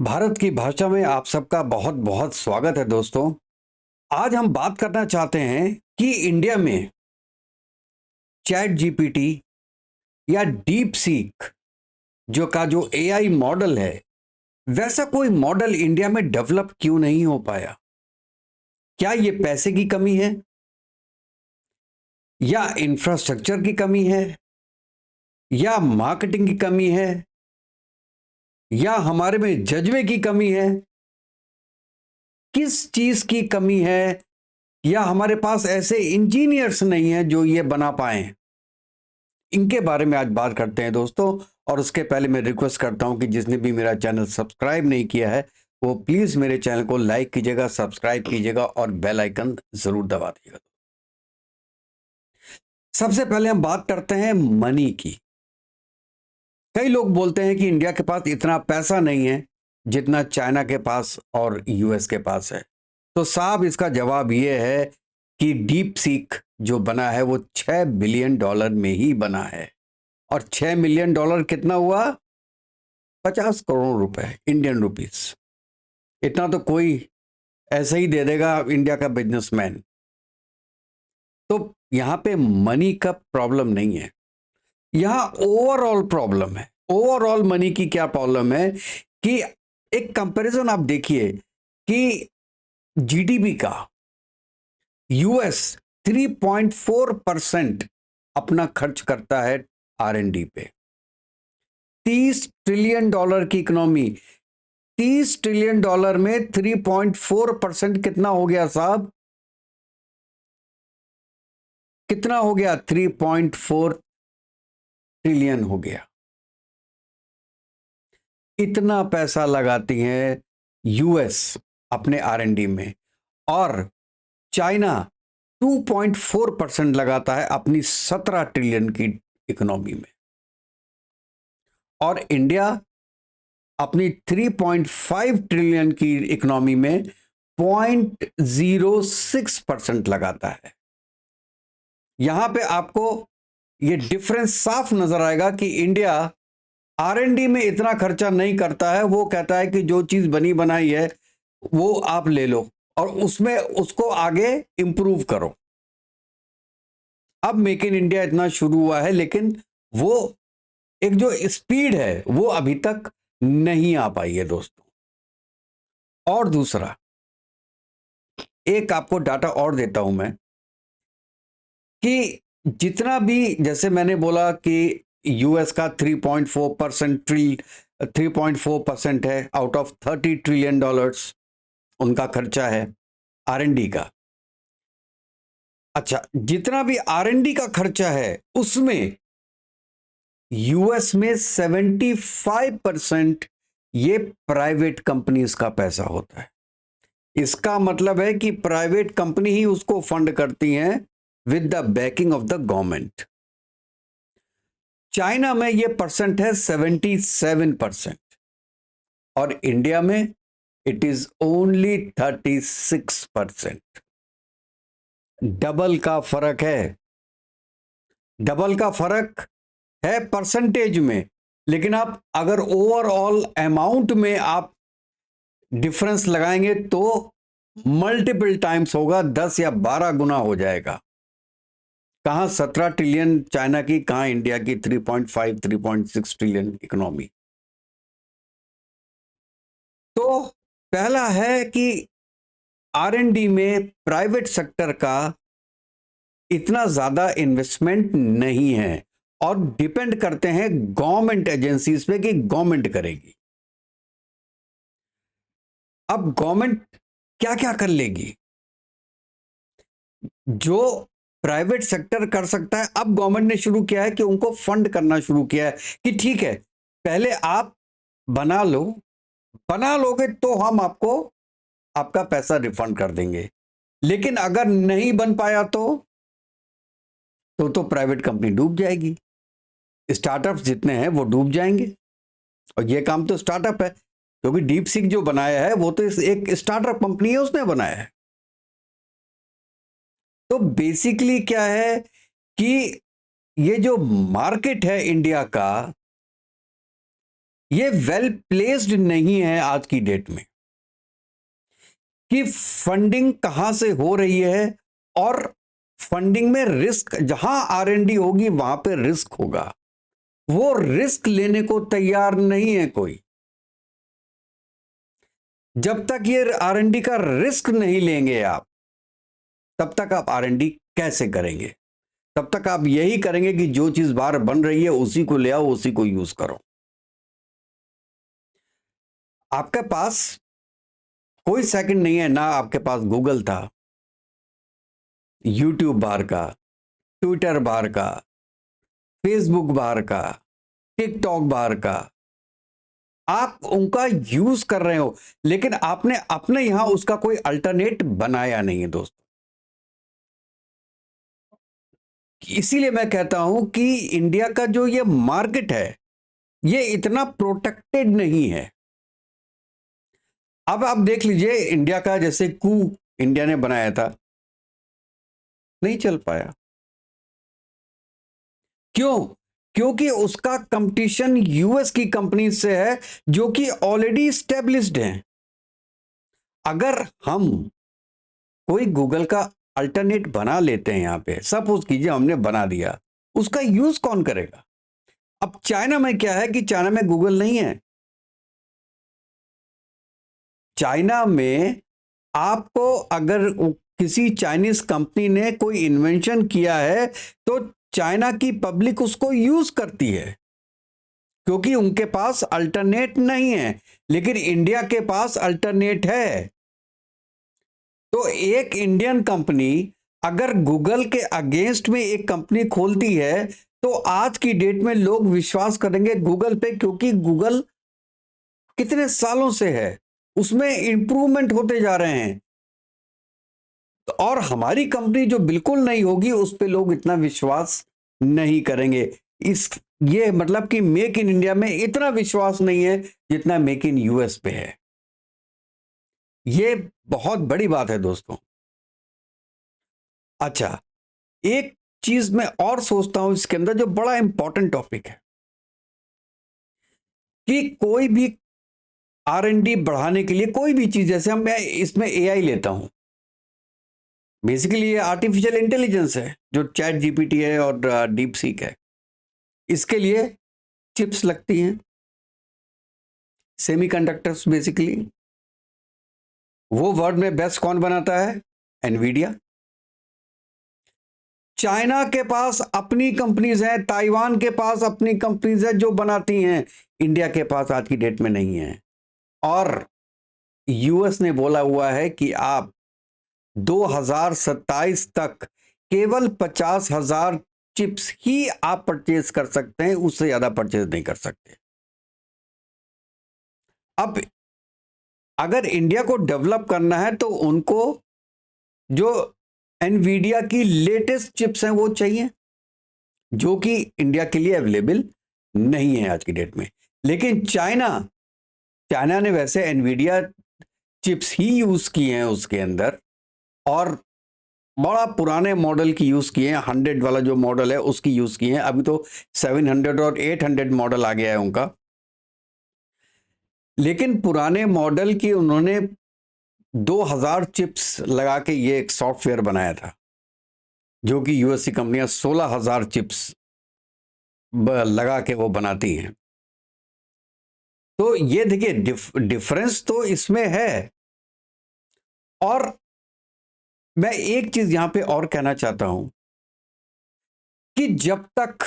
भारत की भाषा में आप सबका बहुत बहुत स्वागत है दोस्तों। आज हम बात करना चाहते हैं कि इंडिया में चैट जीपीटी या डीप सीक जो एआई मॉडल है, वैसा कोई मॉडल इंडिया में डेवलप क्यों नहीं हो पाया। क्या ये पैसे की कमी है या इंफ्रास्ट्रक्चर की कमी है या मार्केटिंग की कमी है या हमारे में जज्बे की कमी है? किस चीज की कमी है या हमारे पास ऐसे इंजीनियर्स नहीं हैं जो ये बना पाए? इनके बारे में आज बात करते हैं दोस्तों। और उसके पहले मैं रिक्वेस्ट करता हूं कि जिसने भी मेरा चैनल सब्सक्राइब नहीं किया है वो प्लीज मेरे चैनल को लाइक कीजिएगा, सब्सक्राइब कीजिएगा और बेल आइकन जरूर दबा दीजिएगा। सबसे पहले हम बात करते हैं मनी की। कई लोग बोलते हैं कि इंडिया के पास इतना पैसा नहीं है जितना चाइना के पास और यूएस के पास है। तो साहब, इसका जवाब यह है कि डीप सीक जो बना है वो $6 बिलियन में ही बना है। और $6 मिलियन कितना हुआ? 50 करोड़ इंडियन रुपीस। इतना तो कोई ऐसे ही दे देगा इंडिया का बिजनेसमैन। तो यहां पे मनी का प्रॉब्लम नहीं है, यहां ओवरऑल प्रॉब्लम है। ओवरऑल मनी की क्या प्रॉब्लम है कि एक कंपैरिजन आप देखिए कि जीडीपी का यूएस 3.4% अपना खर्च करता है आरएनडी पे। $30 ट्रिलियन की इकोनॉमी, $30 ट्रिलियन में 3.4% कितना हो गया साहब? कितना हो गया? 3.4 ट्रिलियन हो गया। इतना पैसा लगाती है यूएस अपने आरएनडी में, और चाइना 2.4% लगाता है अपनी 17 ट्रिलियन की इकोनॉमी में। और इंडिया अपनी 3.5 ट्रिलियन की इकोनॉमी में 0.06% लगाता है। यहां पे आपको ये डिफरेंस साफ नजर आएगा कि इंडिया आरएनडी में इतना खर्चा नहीं करता है। वो कहता है कि जो चीज बनी बनाई है वो आप ले लो और उसमें उसको आगे इंप्रूव करो। अब मेक इन इंडिया इतना शुरू हुआ है, लेकिन वो एक जो स्पीड है वो अभी तक नहीं आ पाई है दोस्तों। और दूसरा, एक आपको डाटा और देता हूं मैं कि जितना भी, जैसे मैंने बोला कि यूएस का 3.4% है आउट ऑफ $30 ट्रिलियन उनका खर्चा है आरएनडी का। अच्छा, जितना भी आरएनडी का खर्चा है उसमें यूएस में 75% ये प्राइवेट कंपनीज का पैसा होता है। इसका मतलब है कि प्राइवेट कंपनी ही उसको फंड करती हैं with the banking of the government. China में ये परसेंट है 77% और इंडिया में इट इज ओनली 36%। डबल का फर्क है। डबल का फर्क है परसेंटेज में, लेकिन आप अगर ओवरऑल अमाउंट में आप डिफरेंस लगाएंगे तो मल्टीपल टाइम्स होगा, 10 या 12 गुना हो जाएगा। कहां 17 ट्रिलियन चाइना की, कहां इंडिया की 3.5 3.6 ट्रिलियन इकोनॉमी। तो पहला है कि आरएनडी में प्राइवेट सेक्टर का इतना ज्यादा इन्वेस्टमेंट नहीं है और डिपेंड करते हैं गवर्नमेंट एजेंसीज पे कि गवर्नमेंट करेगी। अब गवर्नमेंट क्या क्या कर लेगी? जो प्राइवेट सेक्टर कर सकता है, अब गवर्नमेंट ने शुरू किया है कि उनको फंड करना शुरू किया है कि ठीक है, पहले आप बना लो, बना लोगे तो हम आपको आपका पैसा रिफंड कर देंगे, लेकिन अगर नहीं बन पाया तो प्राइवेट कंपनी डूब जाएगी। स्टार्टअप्स जितने हैं वो डूब जाएंगे। और ये काम तो स्टार्टअप है, क्योंकि डीप सीक जो बनाया है वो तो एक स्टार्टअप कंपनी है, उसने बनाया है। तो बेसिकली क्या है कि ये जो मार्केट है इंडिया का, ये वेल प्लेस्ड नहीं है आज की डेट में कि फंडिंग कहां से हो रही है, और फंडिंग में रिस्क, जहां आरएनडी होगी वहां पे रिस्क होगा, वो रिस्क लेने को तैयार नहीं है कोई। जब तक ये आरएनडी का रिस्क नहीं लेंगे आप, तब तक आप आरएनडी कैसे करेंगे? तब तक आप यही करेंगे कि जो चीज बाहर बन रही है उसी को ले आओ, उसी को यूज करो। आपके पास कोई सेकंड नहीं है ना, आपके पास गूगल था, यूट्यूब बाहर का, ट्विटर बाहर का, फेसबुक बाहर का, टिकटॉक बाहर का, आप उनका यूज कर रहे हो, लेकिन आपने अपने यहां उसका कोई अल्टरनेट बनाया नहीं है दोस्तों। इसीलिए मैं कहता हूं कि इंडिया का जो ये मार्केट है, ये इतना प्रोटेक्टेड नहीं है। अब आप देख लीजिए, इंडिया का जैसे कू इंडिया ने बनाया था, नहीं चल पाया। क्यों? क्योंकि उसका कंपटीशन यूएस की कंपनी से है जो कि ऑलरेडी स्टेब्लिश्ड हैं। अगर हम कोई गूगल का अल्टरनेट बना लेते हैं, यहां पे सपोज कीजिए हमने बना दिया, उसका यूज कौन करेगा? अब चाइना में क्या है कि चाइना में गूगल नहीं है। चाइना में आपको अगर किसी चाइनीज कंपनी ने कोई इन्वेंशन किया है तो चाइना की पब्लिक उसको यूज करती है, क्योंकि उनके पास अल्टरनेट नहीं है। लेकिन इंडिया के पास अल्टरनेट है। तो एक इंडियन कंपनी अगर गूगल के अगेंस्ट में एक कंपनी खोलती है, तो आज की डेट में लोग विश्वास करेंगे गूगल पे, क्योंकि गूगल कितने सालों से है, उसमें इंप्रूवमेंट होते जा रहे हैं। और हमारी कंपनी जो बिल्कुल नहीं होगी, उस पे लोग इतना विश्वास नहीं करेंगे। इस ये मतलब कि मेक इन इंडिया में इतना विश्वास नहीं है जितना मेक इन यूएस पे है। ये बहुत बड़ी बात है दोस्तों। अच्छा, एक चीज मैं और सोचता हूं इसके अंदर, जो बड़ा इंपॉर्टेंट टॉपिक है, कि कोई भी आर&डी बढ़ाने के लिए कोई भी चीज, जैसे मैं इसमें एआई लेता हूं, बेसिकली ये आर्टिफिशियल इंटेलिजेंस है, जो चैट जीपीटी है और डीप सीक है। इसके लिए चिप्स लगती हैं, सेमीकंडक्टर्स बेसिकली। वो वर्ल्ड में बेस्ट कौन बनाता है? एनवीडिया। चाइना के पास अपनी कंपनीज हैं, ताइवान के पास अपनी कंपनीज हैं जो बनाती हैं, इंडिया के पास आज की डेट में नहीं है। और यूएस ने बोला हुआ है कि आप 2027 तक केवल 50,000 चिप्स ही आप परचेज कर सकते हैं, उससे ज्यादा परचेज नहीं कर सकते। अब अगर इंडिया को डेवलप करना है तो उनको जो एनवीडिया की लेटेस्ट चिप्स हैं वो चाहिए, जो कि इंडिया के लिए अवेलेबल नहीं है आज की डेट में। लेकिन चाइना ने वैसे एनवीडिया चिप्स ही यूज किए हैं उसके अंदर, और बड़ा पुराने मॉडल की यूज किए हैं। 100 वाला जो मॉडल है उसकी यूज किए हैं। अभी तो 700 और 800 मॉडल आ गया है उनका। लेकिन पुराने मॉडल की उन्होंने 2000 चिप्स लगा के ये एक सॉफ्टवेयर बनाया था, जो कि यूएस की कंपनियां 16,000 चिप्स लगा के वो बनाती हैं। तो ये देखिए डिफरेंस तो इसमें है। और मैं एक चीज यहां पे और कहना चाहता हूं कि जब तक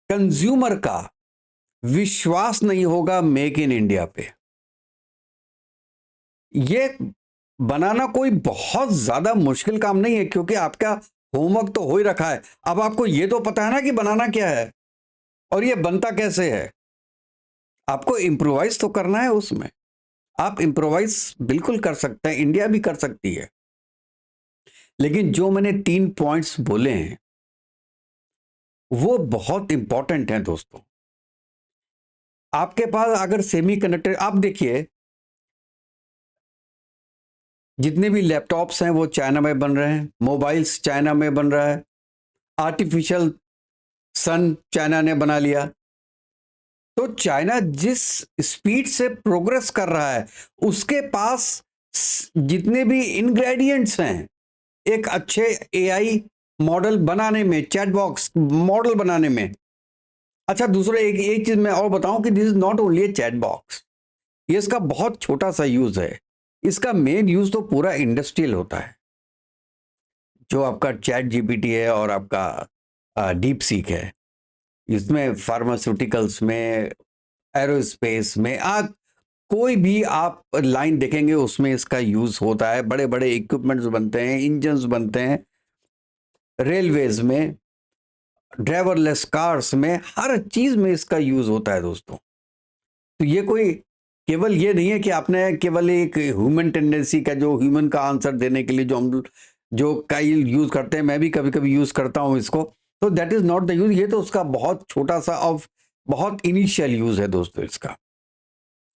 कंज्यूमर का विश्वास नहीं होगा मेक इन इंडिया पे, ये बनाना कोई बहुत ज्यादा मुश्किल काम नहीं है, क्योंकि आपका होमवर्क तो हो ही रखा है। अब आपको ये तो पता है ना कि बनाना क्या है और ये बनता कैसे है। आपको इम्प्रोवाइज तो करना है उसमें। आप इम्प्रोवाइज बिल्कुल कर सकते हैं, इंडिया भी कर सकती है। लेकिन जो मैंने 3 पॉइंट्स बोले हैं वो बहुत इंपॉर्टेंट हैं दोस्तों। आपके पास अगर सेमीकंडक्टर, आप देखिए जितने भी लैपटॉप्स हैं वो चाइना में बन रहे हैं, मोबाइल्स चाइना में बन रहा है, आर्टिफिशियल सन चाइना ने बना लिया, तो चाइना जिस स्पीड से प्रोग्रेस कर रहा है, उसके पास जितने भी इंग्रेडिएंट्स हैं एक अच्छे एआई मॉडल बनाने में, चैट बॉक्स मॉडल बनाने में। अच्छा, दूसरा एक चीज मैं और बताऊं कि this is not only a chat box, ये इसका बहुत छोटा सा यूज है। इसका मेन यूज तो पूरा इंडस्ट्रियल होता है। जो आपका चैट जीपीटी है और आपका डीप सीक है, इसमें फार्मास्यूटिकल्स में, एरोस्पेस में, कोई भी आप लाइन देखेंगे उसमें इसका यूज होता है। बड़े बड़े इक्विपमेंट्स बनते हैं, इंजन्स बनते हैं, रेलवेज में, ड्राइवरलेस कार्स में, हर चीज में इसका यूज होता है दोस्तों। तो ये कोई केवल ये नहीं है कि आपने केवल एक ह्यूमन टेंडेंसी का, जो ह्यूमन का आंसर देने के लिए जो हम जो कई यूज करते हैं, मैं भी कभी कभी यूज करता हूं इसको, तो that is not the use. ये तो उसका बहुत छोटा सा और बहुत इनिशियल यूज है दोस्तों इसका।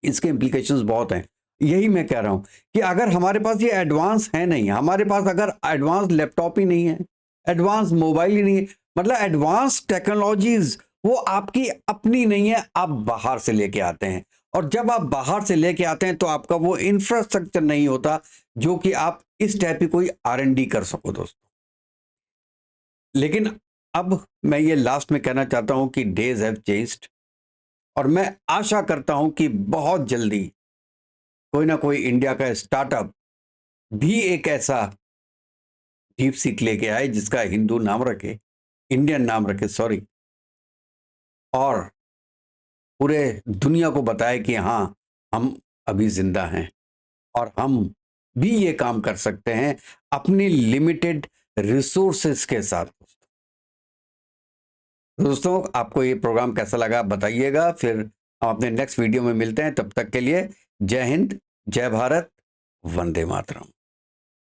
इसके इम्प्लीकेशंस बहुत हैं। यही मैं कह रहा हूं कि अगर हमारे पास ये एडवांस है नहीं, हमारे पास अगर एडवांस लैपटॉप ही नहीं है, एडवांस मोबाइल ही नहीं है, मतलब एडवांस टेक्नोलॉजीज वो आपकी अपनी नहीं है, आप बाहर से लेके आते हैं। और जब आप बाहर से लेके आते हैं तो आपका वो इंफ्रास्ट्रक्चर नहीं होता जो कि आप इस टाइप की कोई R&D कर सको दोस्तों। लेकिन अब मैं ये लास्ट में कहना चाहता हूं कि डेज हैव चेंज्ड, और मैं आशा करता हूं कि बहुत जल्दी कोई ना कोई इंडिया का स्टार्टअप भी एक ऐसा डीप सीक लेके आए जिसका हिंदू नाम रखे, इंडियन नाम रखे, सॉरी, और पूरे दुनिया को बताए कि हाँ, हम अभी जिंदा हैं और हम भी ये काम कर सकते हैं अपनी लिमिटेड रिसोर्सेस के साथ। दोस्तों, आपको ये प्रोग्राम कैसा लगा बताइएगा, फिर हम अपने नेक्स्ट वीडियो में मिलते हैं। तब तक के लिए जय हिंद, जय भारत, वंदे मातरम।